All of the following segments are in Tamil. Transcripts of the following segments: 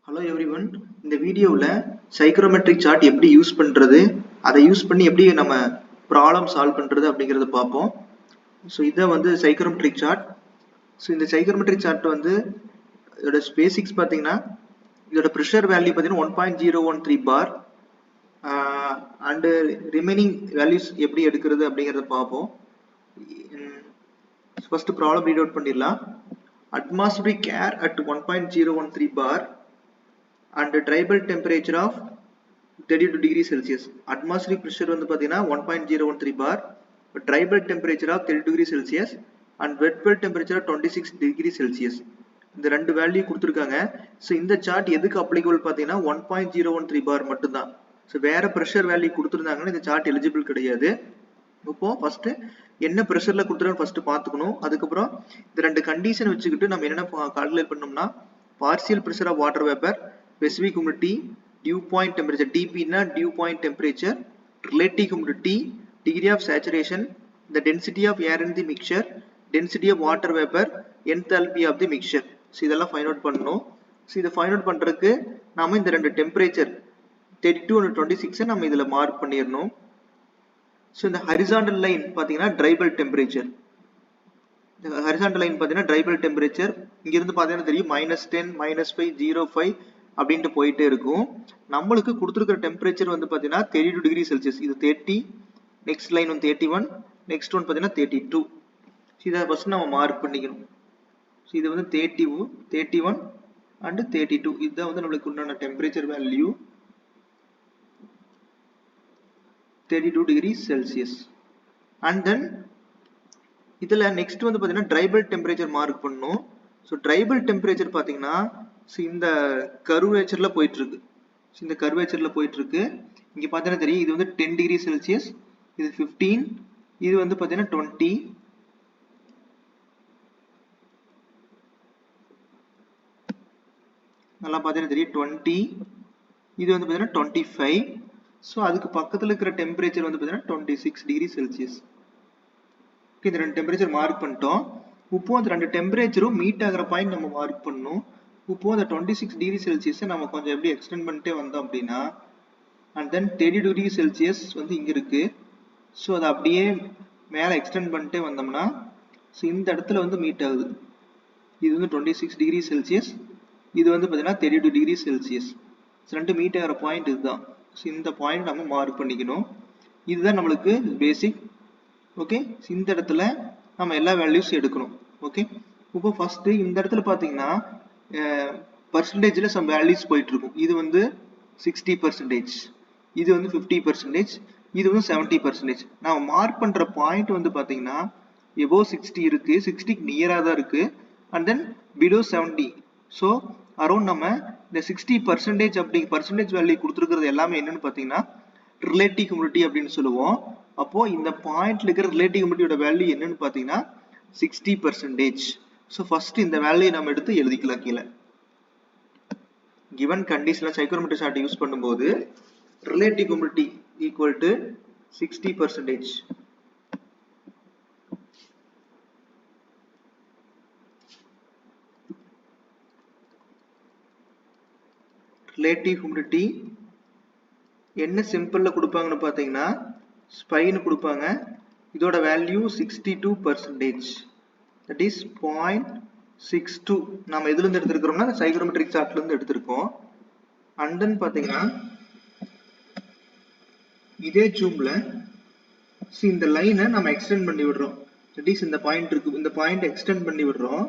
ஹலோ எவ்ரிவன், இந்த வீடியோவில் சைக்ரோமெட்ரிக் சார்ட் எப்படி யூஸ் பண்ணுறது, அதை யூஸ் பண்ணி எப்படி நம்ம ப்ராப்ளம் சால்வ் பண்ணுறது அப்படிங்கிறத பார்ப்போம். ஸோ இதை வந்து சைக்ரோமெட்ரிக் சார்ட். ஸோ இந்த சைக்ரோமெட்ரிக் சார்ட் வந்து இதோட பேசிக்ஸ் பார்த்தீங்கன்னா, இதோட ப்ரெஷர் வேல்யூ பார்த்தீங்கன்னா 1.013 பார் அண்டு ரிமைனிங் வேல்யூஸ் எப்படி எடுக்கிறது அப்படிங்கிறத பார்ப்போம். ஃபர்ஸ்ட் ப்ராப்ளம் ரீட் அவுட் பண்ணிடலாம். Atmospheric air at 1.013 bar and tribal temperature of 32 degrees Celsius. Atmospheric pressure வந்து பார்த்தீங்கன்னா 1.013 bar, tribal temperature of 32 degrees Celsius and wet bulb temperature of 26 degrees Celsius. இந்த ரெண்டு வேல்யூ கொடுத்துருக்காங்க. ஸோ இந்த சார்ட் எதுக்கு அப்ளிகபிள் பார்த்தீங்கன்னா 1.013 பார் மட்டும்தான். ஸோ வேற ப்ரெஷர் வேல்யூ கொடுத்துருந்தாங்கன்னா இந்த சார்ட் எலிஜிபிள் கிடையாது. இப்போ ஃபர்ஸ்ட் என்ன ப்ரெஷர்ல கொடுத்துருக்காங்க ஃபர்ஸ்ட் பார்த்துக்கணும். அதுக்கப்புறம் இந்த ரெண்டு கண்டிஷன் வச்சுக்கிட்டு நம்ம என்னென்ன கால்குலேட் பண்ணோம்னா, partial pressure of water vapour, specific humidity, dew point temperature, dp na dew point temperature, relative humidity, degree of saturation, the density of air in the mixture, density of water vapor, enthalpy of the mixture. So இதெல்லாம் find out பண்ணணும். So இதை find out பண்றதுக்கு நாம இந்த ரெண்டு temperature 32 and 26 நம்ம இதுல மார்க் பண்ணிடணும். So இந்த horizontal line பாத்தீங்கன்னா dry bulb temperature. இந்த horizontal line பாத்தீங்கன்னா dry bulb temperature. இங்கிருந்து பாத்தீங்கன்னா தெரியும் -10, -5, 0.5 அப்படின்ட்டு போயிட்டே இருக்கும். நம்மளுக்கு கொடுத்துருக்கிற டெம்பரேச்சர் வந்து பார்த்தீங்கன்னா 32 டிகிரி செல்சியஸ். இது 30, நெக்ஸ்ட் லைன் வந்து 31, நெக்ஸ்ட் ஒன் பார்த்தீங்கன்னா 32. இதை ஃபர்ஸ்ட் நம்ம மார்க் பண்ணிக்கணும். இது வந்து 30, 31 அண்ட் 32. இதுதான் வந்து நம்மளுக்கு உண்டான temperature value 32 degree Celsius. And then இதில் நெக்ஸ்ட் வந்து பார்த்தீங்கன்னா ட்ரைபல் டெம்பரேச்சர் மார்க் பண்ணணும். ஸோ ட்ரைபல் டெம்பரேச்சர் பார்த்தீங்கன்னா இந்த கர்வேச்சர்ல போயிட்டு இருக்கு. இந்த கர்வேச்சர்ல போயிட்டு இருக்கு. இங்க பார்த்தீங்கன்னா தெரியும் இது வந்து 10 டிகிரி செல்சியஸ், இது 15, இது வந்து பார்த்தீங்கன்னா 20, நல்லா பார்த்தீங்கன்னா தெரியும் 20, இது வந்து பார்த்தீங்கன்னா 25. ஸோ அதுக்கு பக்கத்தில் இருக்கிற டெம்பரேச்சர் வந்து பார்த்தீங்கன்னா 26 டிகிரி செல்சியஸ். இந்த ரெண்டு டெம்பரேச்சர் மார்க் பண்ணிட்டோம். இப்போ அந்த ரெண்டு டெம்பரேச்சரும் மீட் ஆகிற பாயிண்ட் நம்ம மார்க் பண்ணணும். இப்போ அந்த 26 டிகிரி செல்சியஸை நம்ம கொஞ்சம் எப்படி எக்ஸ்டெண்ட் பண்ணிட்டே வந்தோம் அப்படின்னா, அண்ட் தென் 32 டிகிரி செல்சியஸ் வந்து இங்கே இருக்கு. ஸோ அதை அப்படியே மேலே எக்ஸ்டெண்ட் பண்ணிட்டே வந்தோம்னா, ஸோ இந்த இடத்துல வந்து மீட் ஆகுது. இது வந்து 26 டிகிரி செல்சியஸ், இது வந்து பார்த்தீங்கன்னா 32 டிகிரி செல்சியஸ். ரெண்டு மீட் ஆகிற பாயிண்ட் இதுதான். ஸோ இந்த பாயிண்ட் நம்ம மார்க் பண்ணிக்கணும். இதுதான் நம்மளுக்கு பேசிக். ஓகே, இந்த இடத்துல நம்ம எல்லா வேல்யூஸ் எடுக்கணும். ஓகே, இப்போ ஃபர்ஸ்ட் இந்த இடத்துல பார்த்தீங்கன்னா பர்சன்டேஜ்ல சம் வேல்யூஸ் போயிட்டு இருக்கும். இது வந்து 60%, இது வந்து 50%, இது வந்து 70%. நான் மார்க் பண்ற பாயிண்ட் வந்து பாத்தீங்கன்னா எபோவ் 60 இருக்கு, 60க்கு நியரா தான் இருக்கு, and then below 70. So around நம்ம இந்த 60% அப்படி பர்சன்டேஜ் வேல்யூ கொடுத்துருக்கிறது எல்லாமே என்னன்னு பாத்தீங்கன்னா ரிலேட்டிவ் ஹியூமிடிட்டி அப்படின்னு சொல்லுவோம். அப்போ இந்த பாயிண்ட்ல இருக்கிற ரிலேட்டிவ் ஹியூமிடிட்டியோட வேல்யூ என்னன்னு பாத்தீங்கன்னா 60%. ஸோ ஃபர்ஸ்ட் இந்த வேல்யூ நம்ம எடுத்து எழுதிக்கலாம் கீழே. given condition psychrometric chart use பண்ணும்போது relative humidity equal to 60%. relative humidity என்ன சிம்பிள்ல கொடுப்பாங்கன்னு பாத்தீங்கன்னா ஸ்பைன்னு கொடுப்பாங்க. இதோட வேல்யூ 62%. that is 0.62. நாம எதுல இருந்து எடுத்திருக்கிறோம்னா சைக்ரோமெட்ரிக் சார்ட்ல இருந்து எடுத்திருக்கோம். அண்ட் தென் பாத்தீங்கன்னா இதே ஜூம்ல இந்த லைனை நம்ம எக்ஸ்டெண்ட் பண்ணி விடுறோம். தட் இஸ் இந்த பாயிண்ட் இருக்கு, இந்த பாயிண்ட் எக்ஸ்டெண்ட் பண்ணி விடுறோம்.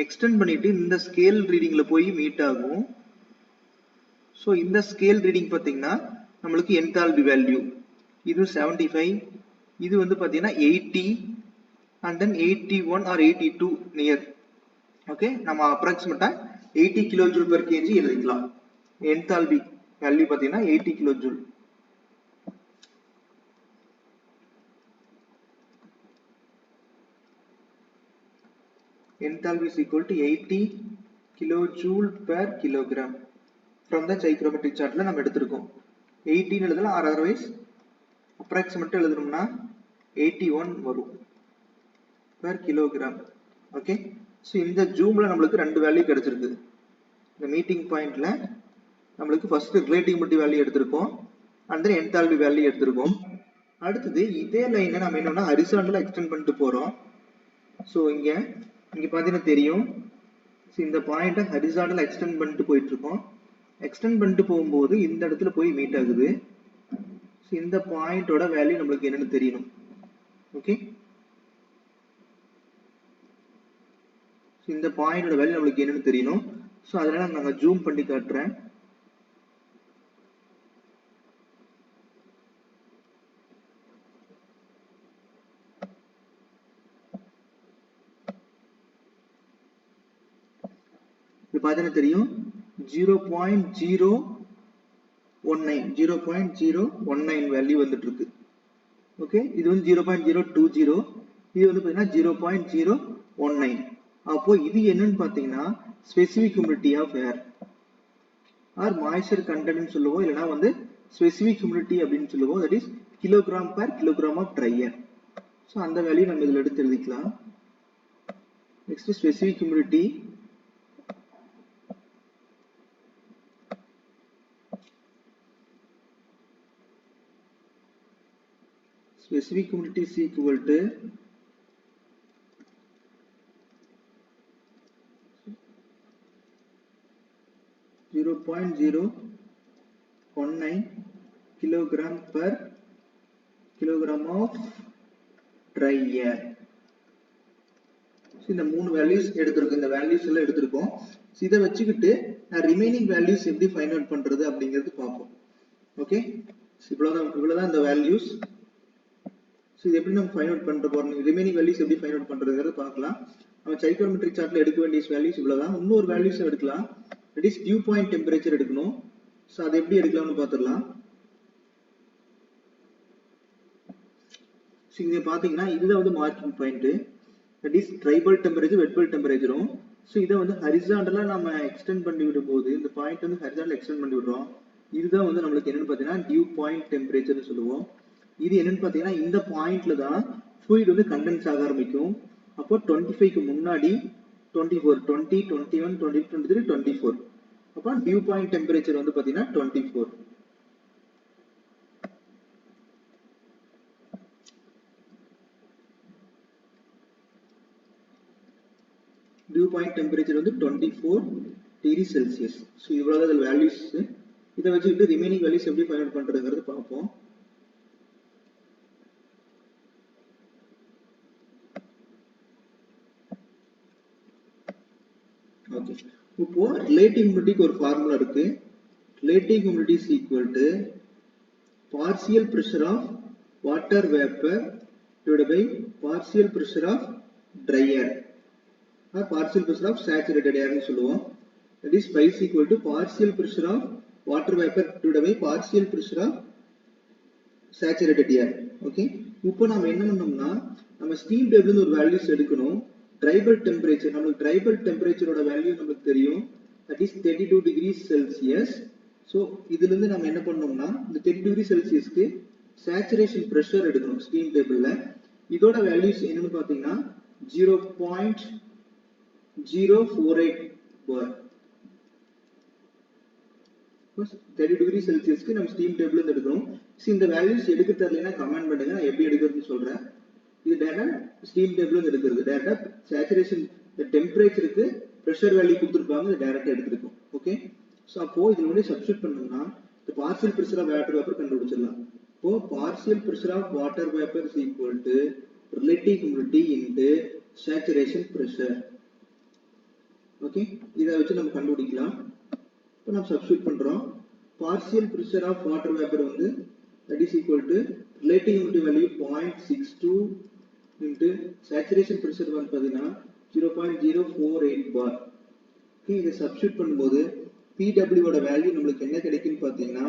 எக்ஸ்டெண்ட் பண்ணிட்டு இந்த ஸ்கேல் ரீடிங்ல போய் மீட் ஆகும். ஸோ இந்த ஸ்கேல் ரீடிங் பார்த்தீங்கன்னா நம்மளுக்கு என்தால்பி வேல்யூ இது 75, இது வந்து பார்த்தீங்கன்னா 80, and then 81 or 82 near. Okay, நம்ம அப்ராக்சிமேட்டா 80 கிலோ ஜூல் பெர் கேஜி எழுதிக்கலாம். என்தால்பி வேல்யூ பார்த்தீங்கன்னா 80 kilo joule. Enthalpy is equal to 80 kilojoule per kilogram from the psychrometric chartல நம்ம எடுத்திருக்கோம். 80 எழுதலாம், ஆர் அதர்வைஸ் அப்ராக்சிமேட்டா எழுதணும்னா 81 வரும் per kilogram. ஓகே, ஸோ இந்த ஜூம்ல நம்மளுக்கு ரெண்டு வேல்யூ கிடைச்சிருக்கு. இந்த மீட்டிங் பாயிண்ட்ல நம்மளுக்கு ஃபர்ஸ்ட் ரிலேட்டிவிட்டி வேல்யூ எடுத்திருக்கோம் and then என்தால்பி வேல்யூ எடுத்திருக்கோம். அடுத்தது இதே லைனை நம்ம என்னன்னா ஹரிசாண்டலா எக்ஸ்டெண்ட் பண்ணிட்டு போறோம். ஸோ இங்க பார்த்தீங்கன்னா தெரியும், இந்த பாயிண்ட்டை ஹரிசாண்டலா எக்ஸ்டெண்ட் பண்ணிட்டு போயிட்டு இருக்கோம். எக்ஸ்டெண்ட் பண்ணிட்டு போகும்போது இந்த இடத்துல போய் மீட் ஆகுது. ஸோ இந்த பாயிண்டோட வேல்யூ நம்மளுக்கு என்னன்னு தெரியணும். ஓகே, இந்த பாயிண்டோட வேல்யூ நம்மளுக்கு என்னன்னு தெரியணும். ஸோ அதனால நாங்கள் ஜூம் பண்ணி காட்டுறேன். இது பார்த்தீங்கன்னா தெரியும் 0.019 வேல்யூ வந்துட்டு இருக்கு. ஓகே, இது வந்து 0.020, இது வந்து பார்த்தீங்கன்னா 0.019. அப்போ இது என்னன்னு பார்த்தீங்கன்னா specific humidity of air or moisture content சொல்லுவோம், இல்லைன்னா வந்து ஸ்பெசிபிக் ஹியூமிடிட்டி அப்படின்னு சொல்லுவோம். That is kilogram per kilogram of dry air. So அந்த வேல்யூ நம்ம இதில் எடுத்து எழுதிக்கலாம். Next specific humidity is equal to 0.019 kilogram per kilogram of dry air. இந்த மூணு வேல்யூஸ் எடுத்திருக்கோம். இந்த வேல்யூஸ் எல்லாம் எடுத்திருக்கோம். இதை வச்சுக்கிட்டு ரிமைனிங் வேல்யூஸ் எப்படி ஃபைண்ட் அவுட் பண்றது அப்படிங்கிறது பார்ப்போம். ஓகே, இவ்வளவுதான் இந்த வேல்யூஸ். இது எப்படி நம்ம ஃபைண்ட் அவுட் பண்ற போறோம், ரிமைனிங் வேல்யூஸ் எப்படி ஃபைண்ட் அவுட் பண்றதுங்கிறத பார்க்கலாம். நம்ம சைக்ரோமெட்ரிக் சார்ட்ல எடுக்க வேண்டிய வேல்யூஸ் இவ்வளவுதான். இன்னொரு வேல்யூஸ் எடுக்கலாம், that is dew point temperature எடுக்கணும். ஸோ அதை எப்படி எடுக்கலாம்னு பார்த்துடலாம். இங்க பாத்தீங்கன்னா இதுதான் வந்து marking point, that is dry bulb temperature wet bulb டெம்பரேச்சரும். ஸோ இதை வந்து ஹரிசாண்டலா நம்ம எக்ஸ்டெண்ட் பண்ணி விடும் போது இந்த பாயிண்ட் வந்து ஹரிசாண்டலா எக்ஸ்டெண்ட் பண்ணி விடுறோம். இதுதான் வந்து நம்மளுக்கு என்னன்னு பாத்தீங்கன்னா டியூ பாயிண்ட் டெம்பரேச்சர் சொல்லுவோம். இது என்னன்னு பாத்தீங்கன்னா இந்த பாயிண்ட்ல தான் fluid வந்து கண்டென்ஸ் ஆக ஆரம்பிக்கும். அப்போ 25க்கு முன்னாடி 24, 20, 21, 22, 23, 24. அப்போ டியூ பாயிண்ட் டெம்பரேச்சர் வந்து பாத்தீங்கன்னா 24. டியூ பாயிண்ட் டெம்பரேச்சர் வந்து 24 டிகிரி செல்சியஸ். ஸோ இவ்வளவுதான் வேல்யூஸ். இதை வச்சுக்கிட்டு ரிமைனிங் வேல்யூஸ் எப்படி ஃபைண்ட் அவுட் பண்றதுங்கிறது பார்ப்போம். ஓகே, இப்போ ரிலேட்டிவ் ஹியூமிடிட்டிக்கு ஒரு ஃபார்முலா இருக்கு. Relative humidity is equal to partial pressure of water vapour divided by partial pressure of dry air or partial pressure of saturated ஏர்னு சொல்லுவோம். That is phi is equal to partial pressure of water vapour divided by partial pressure of saturated air. Okay, இப்போ நம்ம என்ன பண்ணோம்னா நம்ம ஸ்டீம் டேபிள்ல ஒரு வேல்யூஸ் எடுக்கணும். ட்ரைபல் டெம்பரேச்சர், நமக்கு ட்ரைபல் டெம்பரேச்சரோட வேல்யூ நமக்கு தெரியும், that is 32 degree Celsius. So இதுல இருந்து நம்ம என்ன பண்ணோம்னா இந்த 30 டிகிரி செல்சியஸ்க்கு சேச்சுரேஷன் பிரஷர் எடுக்கணும் ஸ்டீம் டேபிள்ல. இதோட வேல்யூஸ் என்னன்னு பாத்தீங்கன்னா 0.048 பார். 30 டிகிரி செல்சியஸ்க்கு நம்ம ஸ்டீம் டேபிள் இருந்து எடுக்கணும். இந்த வேல்யூஸ் எடுக்க தெரியலன்னா கமெண்ட் பண்ணுங்க, நான் எப்படி எடுக்கிறதுன்னு சொல்றேன். இது டேரக்டா ஸ்டீம் டேபிள் எடுக்கிறது, டேரக்டா சேச்சுரேஷன் டெம்பரேச்சருக்கு பிரஷர் வேல்யூ கொடுத்துருப்பாங்க, இது டேரக்டா எடுத்துருக்கோம். ஓகே, ஸோ அப்போ இதுல வந்து சப்ஸ்டிட் பண்ணோம்னா இந்த partial pressure of water vapour கண்டுபிடிச்சிடலாம். இப்போ partial pressure of water vapour is equal to relative humidity into saturation pressure. Okay, இதை வச்சு நம்ம கண்டுபிடிக்கலாம். இப்போ நம்ம சப்ஸ்டிட் பண்றோம். Partial pressure of water vapour வந்து that is equal to relative humidity value 0.62 into saturation pressure வந்து பாத்தீங்கன்னா 0.048 bar. ஓகே, இதை சப்ஸ்டிட் பண்ணும்போது PW ஓட வேல்யூ நம்மளுக்கு என்ன கிடைக்குன்னு பாத்தீங்கன்னா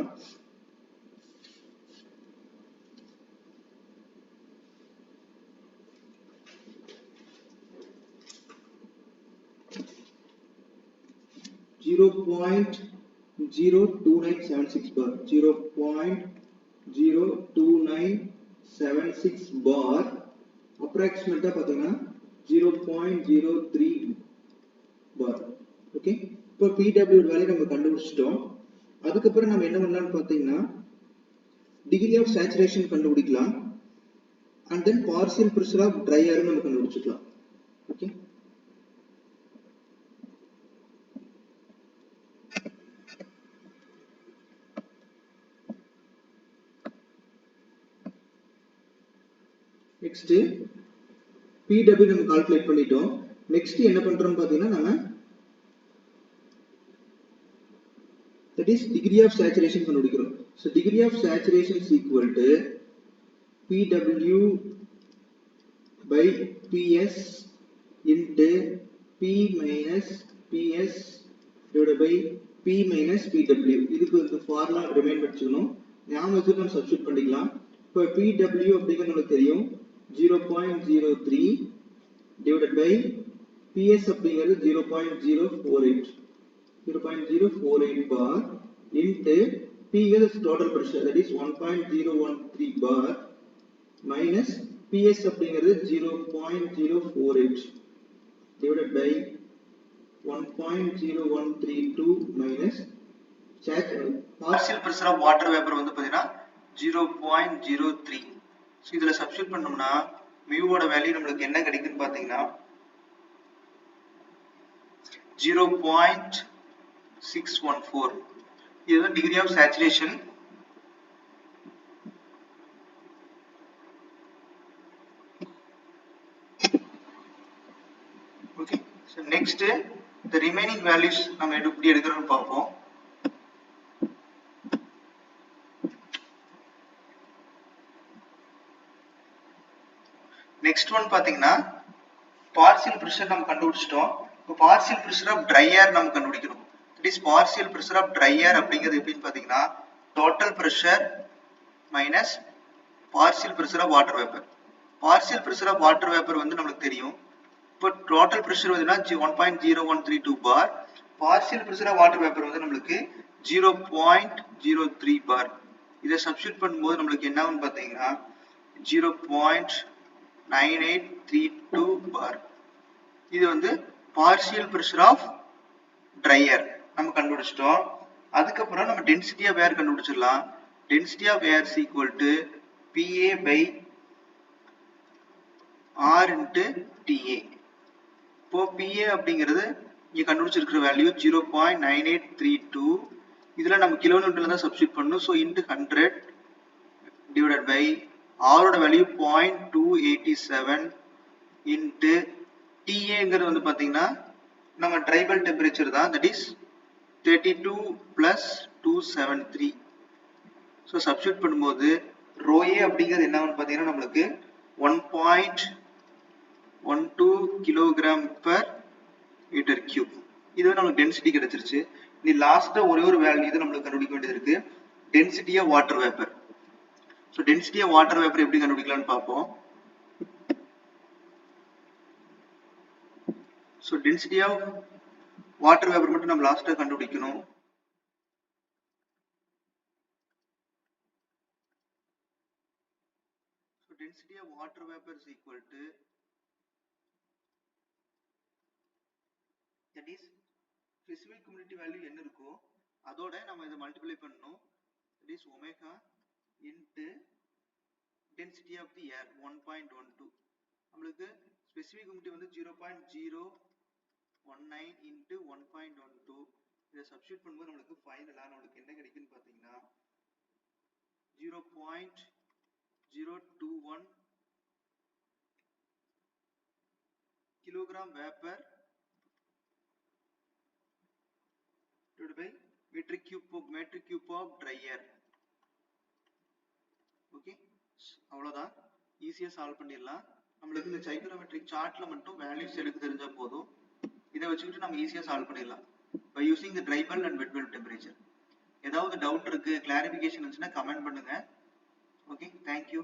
0.02976 bar. 0.02976 bar approximately பாத்தீங்கன்னா 0.03 bar. ஓகே, இப்போ PW வேல்யூ நம்ம கண்டுபிடிச்சிட்டோம். அதுக்கப்புறம் நம்ம என்ன பண்ணலாம்னு பார்த்தீங்கன்னா டிகிரி ஆஃப் சேச்சுரேஷன் கண்டுபிடிக்கலாம் and then partial pressure of dry air நம்ம கண்டுபிடிச்சிக்கலாம். ஓகே, நெக்ஸ்ட் PW நம்ம கால்குலேட் பண்ணிட்டோம். நெக்ஸ்ட் என்ன பண்றோம் பாத்தீங்கன்னா நம்ம that is degree of saturation கண்டுபிடிக்கிறோம். So degree of saturation is equal to PW by PS into P minus PS divided by P minus PW. இதுக்கு இந்த ஃபார்முலா ரிமைண்ட் பண்ணிக்கணும். ஞாபகம் வச்சு நம்ம சப்ஸ்டிட்யூட் பண்ணிக்கலாம். இப்போ PW அப்படிங்கிறது நமக்கு தெரியும் 0.03 divided by PS அப்படிங்கிறது 0.048 bar into P is total pressure, that is 1.013 bar minus PS அப்படிங்கிறது 0.048 divided by 1.0132 minus partial pressure of water vapor வந்து பாத்தீங்கன்னா 0.03. ஸோ இதுல சப்ஸ்டிட்யூட் பண்ணோம்னா மியூவோட வேல்யூ நம்மளுக்கு என்ன கிடைக்குன்னு பாத்தீங்கன்னா 0.614. இதுதான் degree of saturation. Okay, so next the remaining values நம்ம எப்படி எடுக்கிறோம்னு பார்ப்போம். நெக்ஸ்ட் ஒன் பாத்தீங்கன்னா பார்சியல் பிரஷர் நம்ம கண்டுபிடிச்சிட்டோம். இப்போ partial pressure of dry air நம்ம கண்டுபிடிக்கணும். It is partial pressure of dry air அப்படிங்கிறது எப்படின்னு பாத்தீங்கன்னா total pressure minus partial pressure of water vapour. Partial pressure of water vapour வந்து நம்மளுக்கு தெரியும். இப்போ டோட்டல் பிரஷர் வந்துன்னா 1.0132 bar. Partial pressure of water vapour வந்து நம்மளுக்கு 0.03 பார். இதை சப்ஸ்டிட்யூட் பண்ணும்போது நம்மளுக்கு என்ன ஆகும்னு பாத்தீங்கன்னா 0.9832 பார். இது வந்து partial pressure of dry air நம்ம கண்டுபிடிச்சிட்டோம். அதுக்கப்புறம் நம்ம டென்சிட்டி ஆஃப் ஏர் கண்டுபிடிச்சிடலாம். Density of air is equal to PA by R into TA. இப்போ PA அப்படிங்கிறது இங்க கண்டுபிடிச்சிருக்கிற வேல்யூ 0.9832. இதுல நம்ம கிலோமீட்டர்ல தான் சப்ஸ்டிட்யூட் பண்ணணும். ஸோ இன்டு 100 டிவைடட் பை ஆரோட வேல்யூ 0.287 இன்டு டிஏங்கிறது வந்து பாத்தீங்கன்னா நம்ம ட்ரைபல் டெம்பரேச்சர் தான், that is 32 plus 273. So substitute பண்ணும்போது ரோஏ அப்படிங்கிறது என்ன பாத்தீங்கன்னா நம்மளுக்கு 1.12 கிலோகிராம் பெர் மீட்டர் கியூப். இது நம்மளுக்கு டென்சிட்டி கிடைச்சிருச்சு. இது லாஸ்டா ஒரே ஒரு வேல்யூ இது நம்மளுக்கு கண்டுபிடிக்க வேண்டியது இருக்கு, density of water vapour. So density of water vapour எப்படி கண்டுபிடிக்கலாம்னு பார்ப்போம். So density of water vapour மட்டும் நம்ம லாஸ்டா கண்டுபிடிக்கணும். So density of water vapour is equal to that is specific humidity value என்ன இருக்கோ அதோட நம்ம இதை மல்டிப்ளை பண்ணணும். that is omega into density of the air 1.12. நம்மளுக்கு specific humidity வந்து 0.019 into 1.12. இதை சப்ஸ்டிட்யூட் பண்ணும்போது நம்மளுக்கு ஃபைனலா நம்மளுக்கு என்ன கிடைக்குன்னு பாத்தீங்கன்னா 0.021 kilogram vapor divided by metric cube of dry air. Okay, அவ்வளவுதான், ஈஸியா சால்வ் பண்ணிடலாம். நம்மளுக்கு இந்த சைக்ரோமெட்ரிக் சார்ட்ல மட்டும் வேல்யூஸ் எடுக்க தெரிஞ்சா போதும். இதை வச்சுக்கிட்டு நம்ம ஈஸியா சால்வ் பண்ணிடலாம் by using the dry bulb and wet bulb temperature. ஏதாவது டவுட் இருக்கு, கிளாரிஃபிகேஷன் இருந்துச்சுன்னா கமெண்ட் பண்ணுங்க. Okay, thank you.